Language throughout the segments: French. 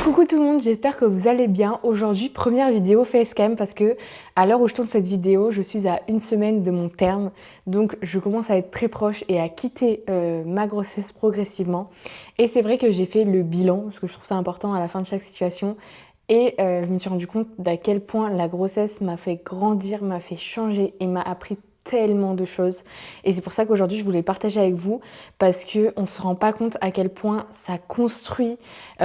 Coucou tout le monde, j'espère que vous allez bien. Aujourd'hui, première vidéo facecam parce que à l'heure où je tourne cette vidéo, je suis à une semaine de mon terme. Donc je commence à être très proche et à quitter ma grossesse progressivement. Et c'est vrai que j'ai fait le bilan, parce que je trouve ça important à la fin de chaque situation. Et je me suis rendu compte d'à quel point la grossesse m'a fait grandir, m'a fait changer et m'a appris tellement de choses. Et c'est pour ça qu'aujourd'hui je voulais le partager avec vous parce qu'on ne se rend pas compte à quel point ça construit,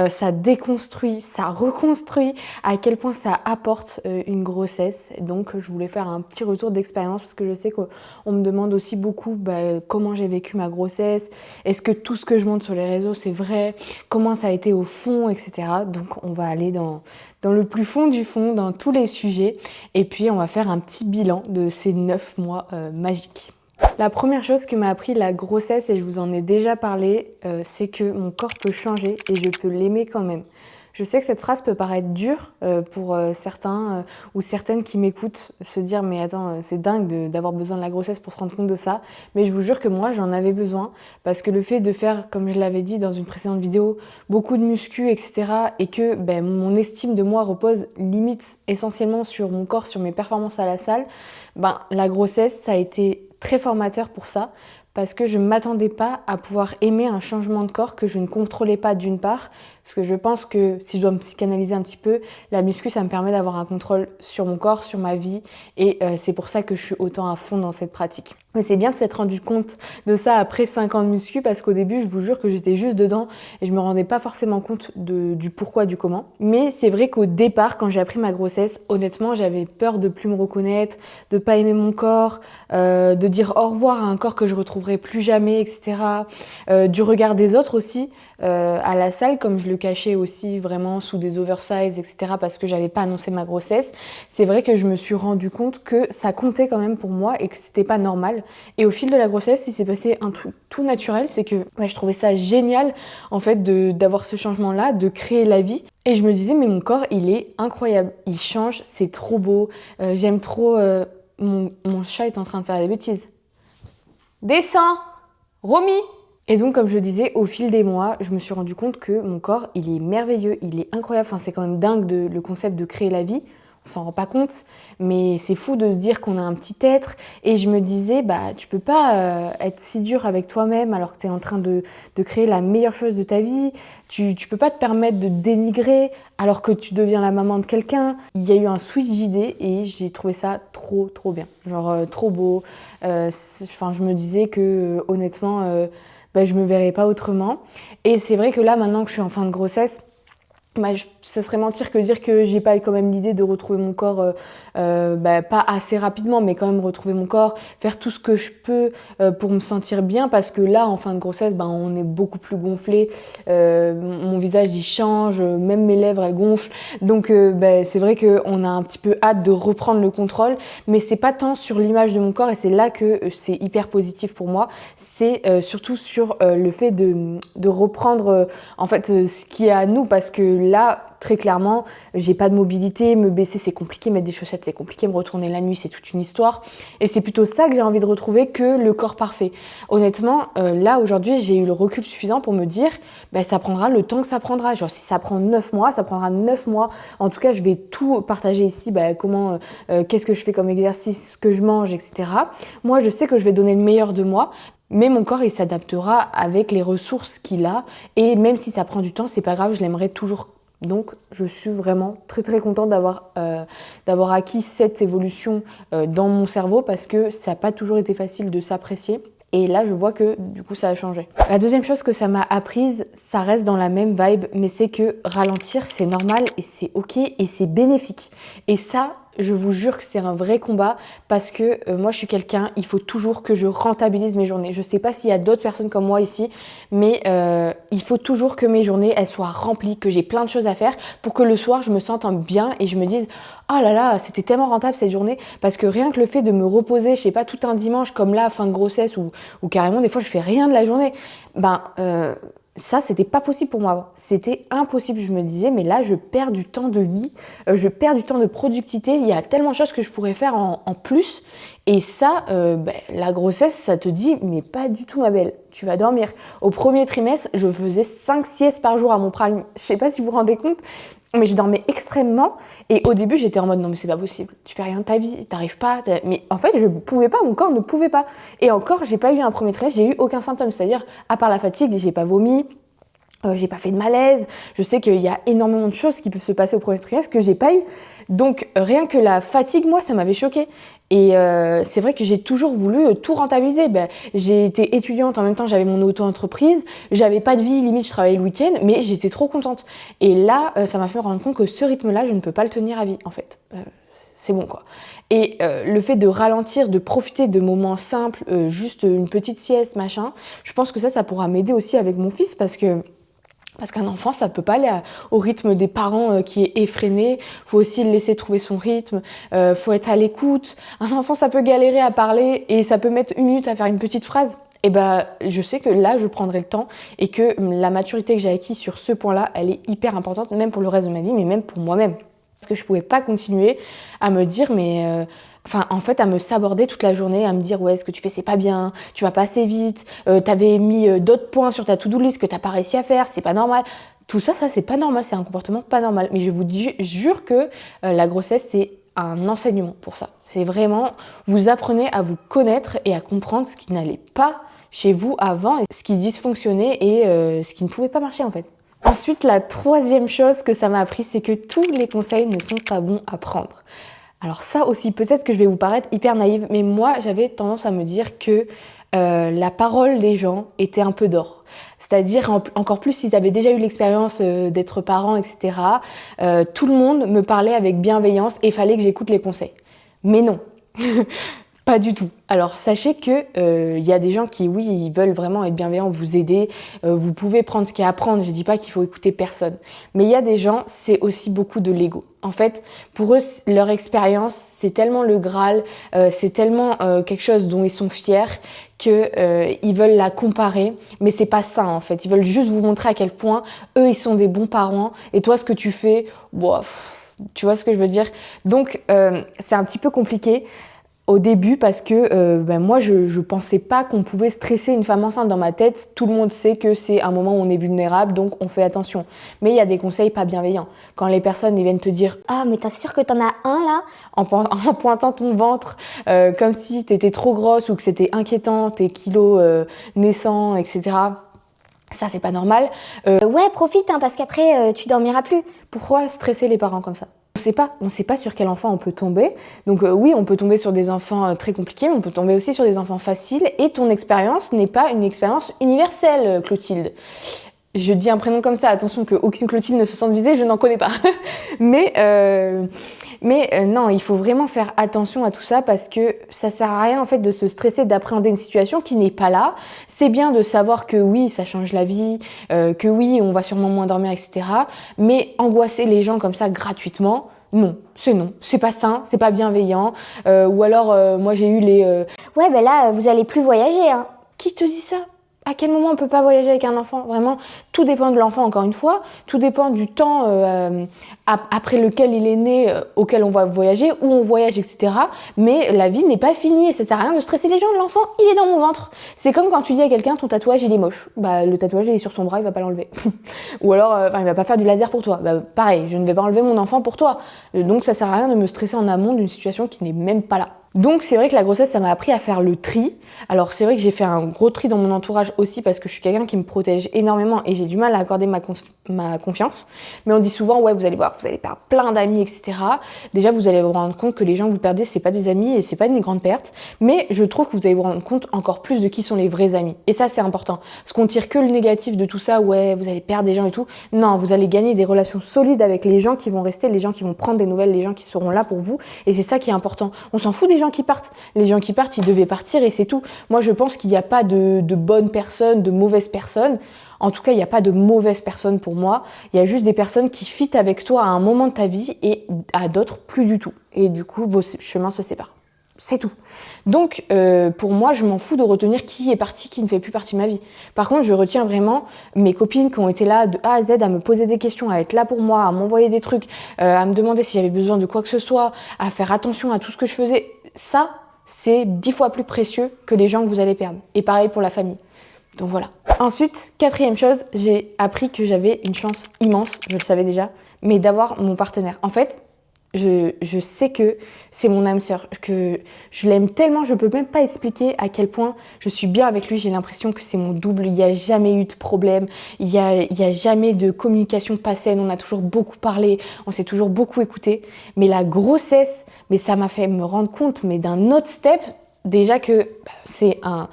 ça déconstruit, ça reconstruit, à quel point ça apporte une grossesse. Donc je voulais faire un petit retour d'expérience parce que je sais qu'on me demande aussi beaucoup comment j'ai vécu ma grossesse, est-ce que tout ce que je montre sur les réseaux c'est vrai, comment ça a été au fond, etc. Donc on va aller dans le plus fond du fond, dans tous les sujets. Et puis, on va faire un petit bilan de ces 9 mois magiques. La première chose que m'a appris la grossesse, et je vous en ai déjà parlé, c'est que mon corps peut changer et je peux l'aimer quand même. Je sais que cette phrase peut paraître dure pour certains ou certaines qui m'écoutent, se dire mais attends, c'est dingue d'avoir besoin de la grossesse pour se rendre compte de ça. Mais je vous jure que moi j'en avais besoin parce que le fait de faire, comme je l'avais dit dans une précédente vidéo, beaucoup de muscu, etc. et que mon estime de moi repose limite essentiellement sur mon corps, sur mes performances à la salle, la grossesse ça a été très formateur pour ça. Parce que je ne m'attendais pas à pouvoir aimer un changement de corps que je ne contrôlais pas d'une part. Parce que je pense que si je dois me psychanalyser un petit peu, la muscu, ça me permet d'avoir un contrôle sur mon corps, sur ma vie. Et c'est pour ça que je suis autant à fond dans cette pratique. Mais c'est bien de s'être rendu compte de ça après 5 ans de muscu parce qu'au début, je vous jure que j'étais juste dedans et je me rendais pas forcément compte du pourquoi, du comment. Mais c'est vrai qu'au départ, quand j'ai appris ma grossesse, honnêtement, j'avais peur de plus me reconnaître, de pas aimer mon corps, de dire au revoir à un corps que je retrouverai plus jamais, etc. Du regard des autres aussi. À la salle, comme je le cachais aussi vraiment sous des oversize, etc. parce que j'avais pas annoncé ma grossesse, c'est vrai que je me suis rendu compte que ça comptait quand même pour moi et que c'était pas normal. Et au fil de la grossesse, il s'est passé un truc tout naturel, c'est que je trouvais ça génial en fait d'avoir ce changement-là, de créer la vie. Et je me disais mais mon corps il est incroyable, il change, c'est trop beau, j'aime trop. Mon chat est en train de faire des bêtises. Descends, Romy. Et donc, comme je disais, au fil des mois, je me suis rendu compte que mon corps, il est merveilleux, il est incroyable. Enfin, c'est quand même dingue le concept de créer la vie. On s'en rend pas compte, mais c'est fou de se dire qu'on a un petit être. Et je me disais, tu peux pas être si dur avec toi-même alors que tu es en train de créer la meilleure chose de ta vie. Tu peux pas te permettre de dénigrer alors que tu deviens la maman de quelqu'un. Il y a eu un switch d'idées et j'ai trouvé ça trop bien. Genre trop beau. Je me disais que honnêtement... je me verrais pas autrement. Et c'est vrai que là, maintenant que je suis en fin de grossesse, ça serait mentir que dire que j'ai pas eu quand même l'idée de retrouver mon corps, pas assez rapidement, mais quand même retrouver mon corps, faire tout ce que je peux pour me sentir bien, parce que là, en fin de grossesse, on est beaucoup plus gonflé, mon visage il change, même mes lèvres elles gonflent, donc c'est vrai qu'on a un petit peu hâte de reprendre le contrôle, mais c'est pas tant sur l'image de mon corps, et c'est là que c'est hyper positif pour moi, c'est surtout sur le fait de reprendre en fait ce qui est à nous, parce que là, très clairement, j'ai pas de mobilité, me baisser c'est compliqué, mettre des chaussettes c'est compliqué, me retourner la nuit c'est toute une histoire. Et c'est plutôt ça que j'ai envie de retrouver que le corps parfait. Honnêtement, là aujourd'hui, j'ai eu le recul suffisant pour me dire, ça prendra le temps que ça prendra. Genre si ça prend 9 mois, ça prendra 9 mois. En tout cas, je vais tout partager ici, comment, qu'est-ce que je fais comme exercice, ce que je mange, etc. Moi, je sais que je vais donner le meilleur de moi. Mais mon corps, il s'adaptera avec les ressources qu'il a. Et même si ça prend du temps, c'est pas grave, je l'aimerai toujours. Donc, je suis vraiment très contente d'avoir acquis cette évolution dans mon cerveau parce que ça n'a pas toujours été facile de s'apprécier. Et là, je vois que du coup, ça a changé. La deuxième chose que ça m'a apprise, ça reste dans la même vibe, mais c'est que ralentir, c'est normal et c'est ok et c'est bénéfique. Et ça, je vous jure que c'est un vrai combat parce que moi je suis quelqu'un, il faut toujours que je rentabilise mes journées. Je sais pas s'il y a d'autres personnes comme moi ici, mais il faut toujours que mes journées elles soient remplies, que j'ai plein de choses à faire pour que le soir je me sente bien et je me dise oh là là, c'était tellement rentable cette journée, parce que rien que le fait de me reposer, je sais pas, tout un dimanche comme là, fin de grossesse ou carrément des fois je fais rien de la journée, ça, c'était pas possible pour moi. C'était impossible. Je me disais, mais là, je perds du temps de vie, je perds du temps de productivité. Il y a tellement de choses que je pourrais faire en plus. Et ça, la grossesse, ça te dit, mais pas du tout ma belle, tu vas dormir. Au premier trimestre, je faisais 5 siestes par jour à mon prime. Je sais pas si vous vous rendez compte, mais je dormais extrêmement. Et au début, j'étais en mode, non mais c'est pas possible, tu fais rien de ta vie, t'arrives pas. Mais en fait, je pouvais pas, mon corps ne pouvait pas. Et encore, j'ai pas eu un premier trimestre, j'ai eu aucun symptôme. C'est-à-dire, à part la fatigue, j'ai pas vomi. J'ai pas fait de malaise, je sais qu'il y a énormément de choses qui peuvent se passer au premier trimestre que j'ai pas eu. Donc rien que la fatigue, moi, ça m'avait choquée. Et c'est vrai que j'ai toujours voulu tout rentabiliser. J'ai été étudiante, en même temps j'avais mon auto-entreprise, j'avais pas de vie, limite je travaillais le week-end, mais j'étais trop contente. Et là, ça m'a fait me rendre compte que ce rythme-là, je ne peux pas le tenir à vie, en fait. C'est bon quoi. Et le fait de ralentir, de profiter de moments simples, juste une petite sieste, machin, je pense que ça pourra m'aider aussi avec mon fils parce qu'un enfant, ça peut pas aller au rythme des parents qui est effréné. Faut aussi le laisser trouver son rythme. Faut être à l'écoute. Un enfant, ça peut galérer à parler et ça peut mettre 1 minute à faire une petite phrase. Et je sais que là, je prendrai le temps et que la maturité que j'ai acquise sur ce point-là, elle est hyper importante, même pour le reste de ma vie, mais même pour moi-même. Parce que je pouvais pas continuer à me dire, en fait, à me saborder toute la journée, à me dire ouais, ce que tu fais c'est pas bien, tu vas pas assez vite, t'avais mis d'autres points sur ta to-do list que t'as pas réussi à faire, c'est pas normal. Tout ça c'est pas normal, c'est un comportement pas normal. Mais je vous jure que la grossesse c'est un enseignement pour ça. C'est vraiment, vous apprenez à vous connaître et à comprendre ce qui n'allait pas chez vous avant, et ce qui dysfonctionnait et ce qui ne pouvait pas marcher en fait. Ensuite, la troisième chose que ça m'a appris, c'est que tous les conseils ne sont pas bons à prendre. Alors ça aussi, peut-être que je vais vous paraître hyper naïve, mais moi, j'avais tendance à me dire que la parole des gens était un peu d'or. C'est-à-dire, encore plus s'ils avaient déjà eu l'expérience d'être parents, etc., tout le monde me parlait avec bienveillance et il fallait que j'écoute les conseils. Mais non Pas du tout. Alors sachez que y a des gens qui, oui, ils veulent vraiment être bienveillants, vous aider, vous pouvez prendre ce qu'il y a à prendre, je dis pas qu'il faut écouter personne. Mais il y a des gens, c'est aussi beaucoup de l'ego. En fait, pour eux, leur expérience, c'est tellement le Graal, c'est tellement quelque chose dont ils sont fiers que ils veulent la comparer, mais c'est pas ça en fait. Ils veulent juste vous montrer à quel point eux, ils sont des bons parents, et toi, ce que tu fais, tu vois ce que je veux dire. Donc, c'est un petit peu compliqué au début parce que moi je pensais pas qu'on pouvait stresser une femme enceinte. Dans ma tête, tout le monde sait que c'est un moment où on est vulnérable, donc on fait attention. Mais il y a des conseils pas bienveillants. Quand les personnes ils viennent te dire « Ah mais t'es sûre que t'en as un là ?» en pointant ton ventre comme si t'étais trop grosse ou que c'était inquiétant, tes kilos naissants, etc. Ça c'est pas normal. Ouais, profite hein, parce qu'après tu dormiras plus. Pourquoi stresser les parents comme ça ? On sait pas sur quel enfant on peut tomber. Donc oui, on peut tomber sur des enfants très compliqués, mais on peut tomber aussi sur des enfants faciles. Et ton expérience n'est pas une expérience universelle, Clotilde. Je dis un prénom comme ça, attention qu'aucune Clotilde ne se sente visée, je n'en connais pas. mais non, il faut vraiment faire attention à tout ça parce que ça sert à rien en fait de se stresser, d'appréhender une situation qui n'est pas là. C'est bien de savoir que oui, ça change la vie, que oui, on va sûrement moins dormir, etc. Mais angoisser les gens comme ça gratuitement, non, c'est pas sain, c'est pas bienveillant. Ou alors, moi j'ai eu les... Ouais, ben là, vous allez plus voyager, hein. Qui te dit ça ? À quel moment on peut pas voyager avec un enfant ? Vraiment, tout dépend de l'enfant, encore une fois. Tout dépend du temps après lequel il est né, auquel on va voyager, où on voyage, etc. Mais la vie n'est pas finie et ça sert à rien de stresser les gens. L'enfant, il est dans mon ventre. C'est comme quand tu dis à quelqu'un, ton tatouage, il est moche. Le tatouage, il est sur son bras, il va pas l'enlever. Ou alors, il va pas faire du laser pour toi. Pareil, je ne vais pas enlever mon enfant pour toi. Donc ça sert à rien de me stresser en amont d'une situation qui n'est même pas là. Donc c'est vrai que la grossesse, ça m'a appris à faire le tri. Alors c'est vrai que j'ai fait un gros tri dans mon entourage aussi parce que je suis quelqu'un qui me protège énormément et j'ai du mal à accorder ma confiance. Mais on dit souvent, ouais, vous allez voir, vous allez perdre plein d'amis, etc. Déjà, vous allez vous rendre compte que les gens que vous perdez, c'est pas des amis et c'est pas une grande perte. Mais je trouve que vous allez vous rendre compte encore plus de qui sont les vrais amis. Et ça, c'est important. Parce qu'on tire que le négatif de tout ça, ouais, vous allez perdre des gens et tout. Non, vous allez gagner des relations solides avec les gens qui vont rester, les gens qui vont prendre des nouvelles, les gens qui seront là pour vous. Et c'est ça qui est important. On s'en fout des gens qui partent. Les gens qui partent, ils devaient partir et c'est tout. Moi, je pense qu'il n'y a pas de bonnes personnes, de mauvaises personnes. En tout cas, il n'y a pas de mauvaises personnes pour moi. Il y a juste des personnes qui fitent avec toi à un moment de ta vie et à d'autres, plus du tout. Et du coup, vos chemins se séparent. C'est tout. Donc, pour moi, je m'en fous de retenir qui est parti, qui ne fait plus partie de ma vie. Par contre, je retiens vraiment mes copines qui ont été là de A à Z à me poser des questions, à être là pour moi, à m'envoyer des trucs, à me demander si j'avais besoin de quoi que ce soit, à faire attention à tout ce que je faisais. Ça, c'est 10 fois plus précieux que les gens que vous allez perdre. Et pareil pour la famille. Donc voilà. Ensuite, quatrième chose, j'ai appris que j'avais une chance immense, je le savais déjà, mais d'avoir mon partenaire. En fait, je sais que c'est mon âme sœur, que je l'aime tellement, je peux même pas expliquer à quel point je suis bien avec lui. J'ai l'impression que c'est mon double, il n'y a jamais eu de problème, il y a jamais de communication pas saine, on a toujours beaucoup parlé, on s'est toujours beaucoup écouté. Mais la grossesse, mais ça m'a fait me rendre compte mais d'un autre step, déjà que c'est un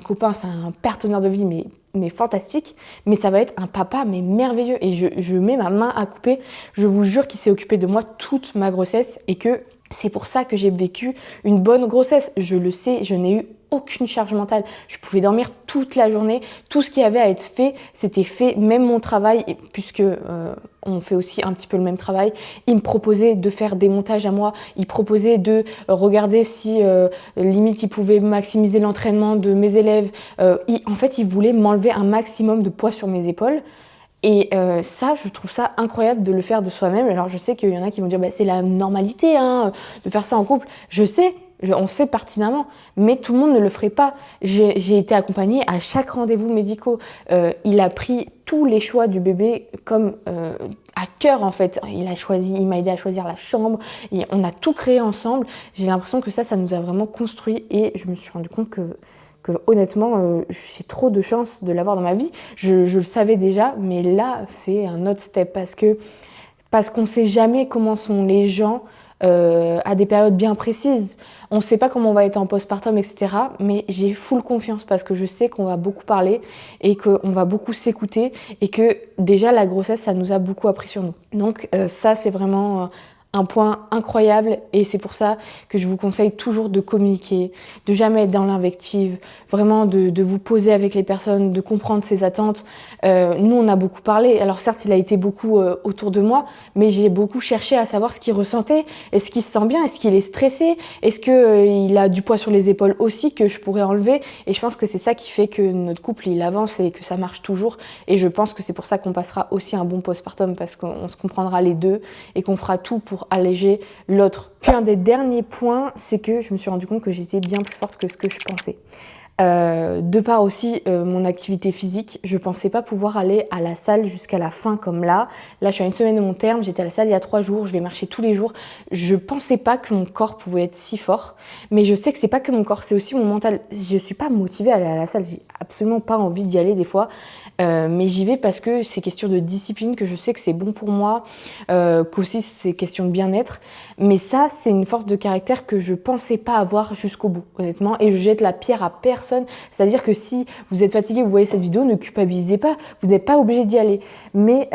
copain, c'est un partenaire de vie, mais fantastique, mais ça va être un papa mais merveilleux et je mets ma main à couper, je vous jure qu'il s'est occupé de moi toute ma grossesse et que c'est pour ça que j'ai vécu une bonne grossesse. Je le sais, je n'ai eu aucune charge mentale, je pouvais dormir toute la journée, tout ce qui avait à être fait, c'était fait, même mon travail, puisque on fait aussi un petit peu le même travail, il me proposait de faire des montages à moi, il proposait de regarder si limite il pouvait maximiser l'entraînement de mes élèves, en fait il voulait m'enlever un maximum de poids sur mes épaules. Et ça, je trouve ça incroyable de le faire de soi-même. Alors je sais qu'il y en a qui vont dire bah, c'est la normalité hein, de faire ça en couple. Je sais, on sait pertinemment, mais tout le monde ne le ferait pas. J'ai été accompagnée à chaque rendez-vous médicaux. Il a pris tous les choix du bébé comme à cœur en fait. Il m'a aidé à choisir la chambre. Et on a tout créé ensemble. J'ai l'impression que ça nous a vraiment construit et je me suis rendu compte que honnêtement, j'ai trop de chance de l'avoir dans ma vie. Je le savais déjà, mais là, c'est un autre step parce qu'on ne sait jamais comment sont les gens à des périodes bien précises. On ne sait pas comment on va être en postpartum, etc. Mais j'ai full confiance parce que je sais qu'on va beaucoup parler et qu'on va beaucoup s'écouter et que déjà, la grossesse, ça nous a beaucoup appris sur nous. Donc ça, c'est vraiment un point incroyable et c'est pour ça que je vous conseille toujours de communiquer, de jamais être dans l'invective, vraiment de vous poser avec les personnes, de comprendre ses attentes. Nous, on a beaucoup parlé. Alors certes, il a été beaucoup autour de moi, mais j'ai beaucoup cherché à savoir ce qu'il ressentait. Est-ce qu'il se sent bien? Est-ce qu'il est stressé? Est-ce qu'il a du poids sur les épaules aussi que je pourrais enlever? Et je pense que c'est ça qui fait que notre couple, il avance et que ça marche toujours. Et je pense que c'est pour ça qu'on passera aussi un bon postpartum parce qu'on se comprendra les deux et qu'on fera tout pour alléger l'autre. Puis un des derniers points, c'est que je me suis rendu compte que j'étais bien plus forte que ce que je pensais. De par aussi mon activité physique, je pensais pas pouvoir aller à la salle jusqu'à la fin comme là. Là, je suis à une semaine de mon terme, j'étais à la salle il y a 3 jours, je vais marcher tous les jours. Je pensais pas que mon corps pouvait être si fort, mais je sais que c'est pas que mon corps, c'est aussi mon mental. Je suis pas motivée à aller à la salle, j'ai absolument pas envie d'y aller des fois, mais j'y vais parce que c'est question de discipline, que je sais que c'est bon pour moi, qu'aussi c'est question de bien-être. Mais ça, c'est une force de caractère que je pensais pas avoir jusqu'au bout, honnêtement, et je jette la pierre à personne. C'est-à-dire que si vous êtes fatigué, vous voyez cette vidéo, ne culpabilisez pas, vous n'êtes pas obligé d'y aller. Mais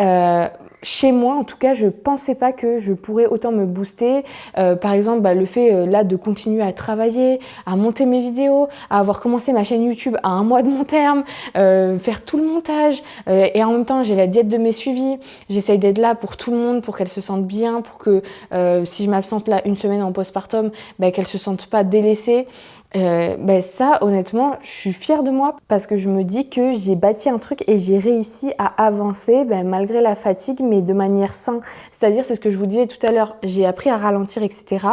chez moi, en tout cas, je pensais pas que je pourrais autant me booster. Par exemple, le fait là de continuer à travailler, à monter mes vidéos, à avoir commencé ma chaîne YouTube à 1 mois de mon terme, faire tout le montage, et en même temps, j'ai la diète de mes suivis. J'essaye d'être là pour tout le monde, pour qu'elles se sentent bien, pour que si je m'absente là 1 semaine en postpartum, qu'elles se sentent pas délaissées. Ça, honnêtement, je suis fière de moi parce que je me dis que j'ai bâti un truc et j'ai réussi à avancer malgré la fatigue, mais de manière saine. C'est-à-dire, c'est ce que je vous disais tout à l'heure, j'ai appris à ralentir, etc.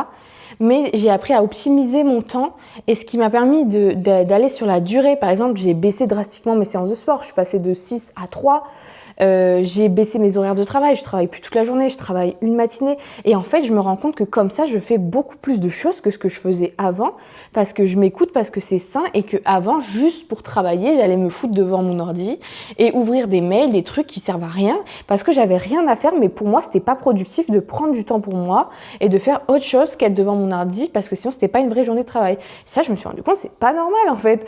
Mais j'ai appris à optimiser mon temps et ce qui m'a permis d'aller sur la durée. Par exemple, j'ai baissé drastiquement mes séances de sport, je suis passée de 6 à 3. J'ai baissé mes horaires de travail, je travaille plus toute la journée, je travaille une matinée et en fait je me rends compte que comme ça je fais beaucoup plus de choses que ce que je faisais avant parce que je m'écoute, parce que c'est sain et que avant juste pour travailler j'allais me foutre devant mon ordi et ouvrir des mails, des trucs qui servent à rien parce que j'avais rien à faire, mais pour moi c'était pas productif de prendre du temps pour moi et de faire autre chose qu'être devant mon ordi parce que sinon c'était pas une vraie journée de travail. Ça je me suis rendu compte, c'est pas normal en fait.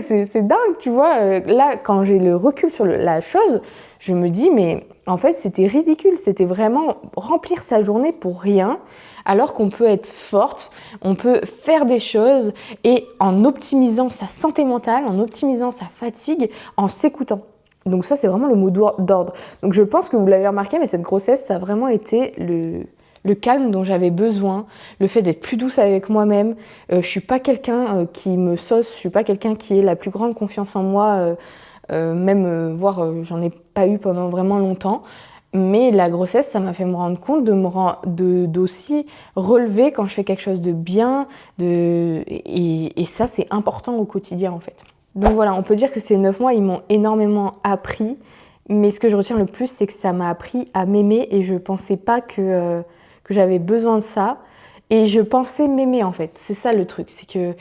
C'est dingue, tu vois. Là quand j'ai le recul sur la chose, je me dis, mais en fait, c'était ridicule. C'était vraiment remplir sa journée pour rien, alors qu'on peut être forte, on peut faire des choses et en optimisant sa santé mentale, en optimisant sa fatigue, en s'écoutant. Donc ça, c'est vraiment le mot d'ordre. Donc je pense que vous l'avez remarqué, mais cette grossesse, ça a vraiment été le calme dont j'avais besoin, le fait d'être plus douce avec moi-même. Je suis pas quelqu'un qui me sauce, je suis pas quelqu'un qui ait la plus grande confiance en moi, voire j'en ai pas eu pendant vraiment longtemps. Mais la grossesse, ça m'a fait me rendre compte d'aussi relever quand je fais quelque chose de bien. Et ça, c'est important au quotidien, en fait. Donc voilà, on peut dire que ces 9 mois, ils m'ont énormément appris. Mais ce que je retiens le plus, c'est que ça m'a appris à m'aimer. Et je pensais pas que j'avais besoin de ça. Et je pensais m'aimer, en fait. C'est ça le truc. C'est que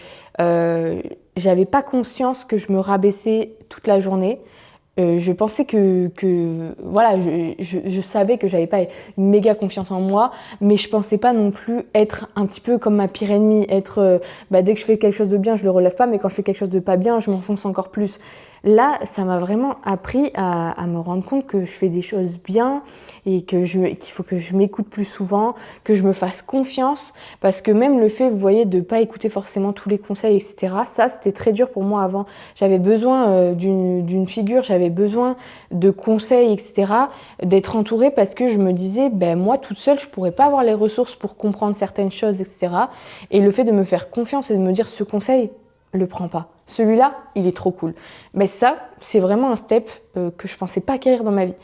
j'avais pas conscience que je me rabaissais toute la journée. Je pensais voilà, je savais que j'avais pas une méga confiance en moi, mais je pensais pas non plus être un petit peu comme ma pire ennemie, être dès que je fais quelque chose de bien, je le relève pas, mais quand je fais quelque chose de pas bien, je m'enfonce encore plus. Là, ça m'a vraiment appris à me rendre compte que je fais des choses bien et qu'il faut que je m'écoute plus souvent, que je me fasse confiance, parce que même le fait, vous voyez, de pas écouter forcément tous les conseils, etc., ça, c'était très dur pour moi avant. J'avais besoin d'une figure, j'avais besoin de conseils, etc., d'être entourée parce que je me disais, moi, toute seule, je pourrais pas avoir les ressources pour comprendre certaines choses, etc. Et le fait de me faire confiance et de me dire, ce conseil, le prends pas. Celui-là, il est trop cool. Mais ça, c'est vraiment un step que je pensais pas acquérir dans ma vie.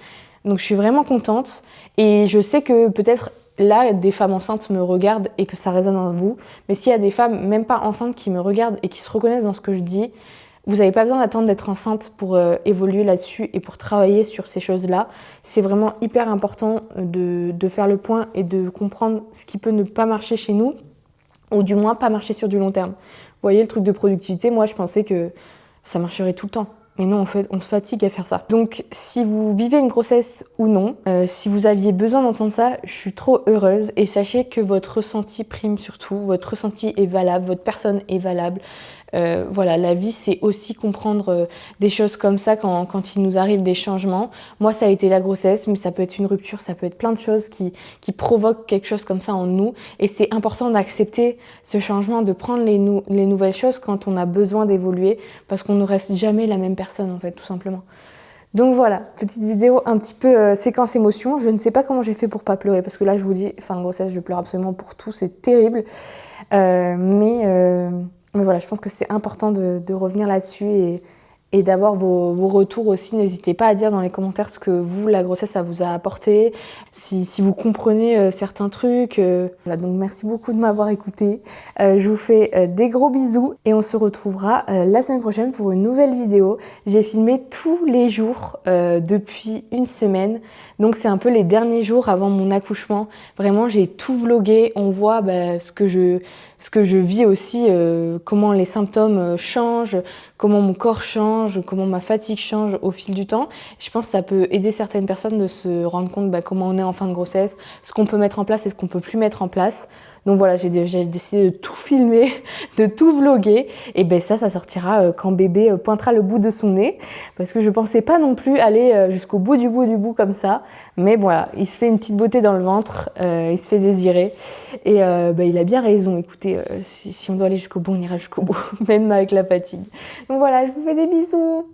Donc je suis vraiment contente et je sais que peut-être là, des femmes enceintes me regardent et que ça résonne en vous. Mais s'il y a des femmes, même pas enceintes, qui me regardent et qui se reconnaissent dans ce que je dis, vous n'avez pas besoin d'attendre d'être enceinte pour évoluer là-dessus et pour travailler sur ces choses-là. C'est vraiment hyper important de faire le point et de comprendre ce qui peut ne pas marcher chez nous, ou du moins pas marcher sur du long terme. Vous voyez, le truc de productivité, moi je pensais que ça marcherait tout le temps. Mais non, en fait, on se fatigue à faire ça. Donc, si vous vivez une grossesse ou non, si vous aviez besoin d'entendre ça, je suis trop heureuse. Et sachez que votre ressenti prime surtout. Votre ressenti est valable, votre personne est valable. Voilà, la vie, c'est aussi comprendre des choses comme ça quand il nous arrive des changements. Moi, ça a été la grossesse, mais ça peut être une rupture, ça peut être plein de choses qui provoquent quelque chose comme ça en nous. Et c'est important d'accepter ce changement, de prendre les nouvelles choses quand on a besoin d'évoluer, parce qu'on ne reste jamais la même personne, en fait, tout simplement. Donc voilà, petite vidéo un petit peu séquence émotion. Je ne sais pas comment j'ai fait pour pas pleurer, parce que là, je vous dis, fin de grossesse, je pleure absolument pour tout, c'est terrible. Mais voilà, je pense que c'est important de revenir là-dessus et d'avoir vos retours aussi. N'hésitez pas à dire dans les commentaires ce que vous, la grossesse, ça vous a apporté, si vous comprenez certains trucs. Voilà, donc merci beaucoup de m'avoir écouté. Je vous fais des gros bisous et on se retrouvera la semaine prochaine pour une nouvelle vidéo. J'ai filmé tous les jours depuis une semaine, donc c'est un peu les derniers jours avant mon accouchement. Vraiment, j'ai tout vlogué. On voit ce que je vis aussi, comment les symptômes changent, comment mon corps change, comment ma fatigue change au fil du temps. Je pense que ça peut aider certaines personnes de se rendre compte comment on est en fin de grossesse, ce qu'on peut mettre en place et ce qu'on peut plus mettre en place. Donc voilà, j'ai décidé de tout filmer, de tout vloguer. Et ça sortira quand bébé pointera le bout de son nez. Parce que je pensais pas non plus aller jusqu'au bout du bout comme ça. Mais voilà, il se fait une petite beauté dans le ventre, il se fait désirer. Et il a bien raison. Écoutez, si on doit aller jusqu'au bout, on ira jusqu'au bout, même avec la fatigue. Donc voilà, je vous fais des bisous.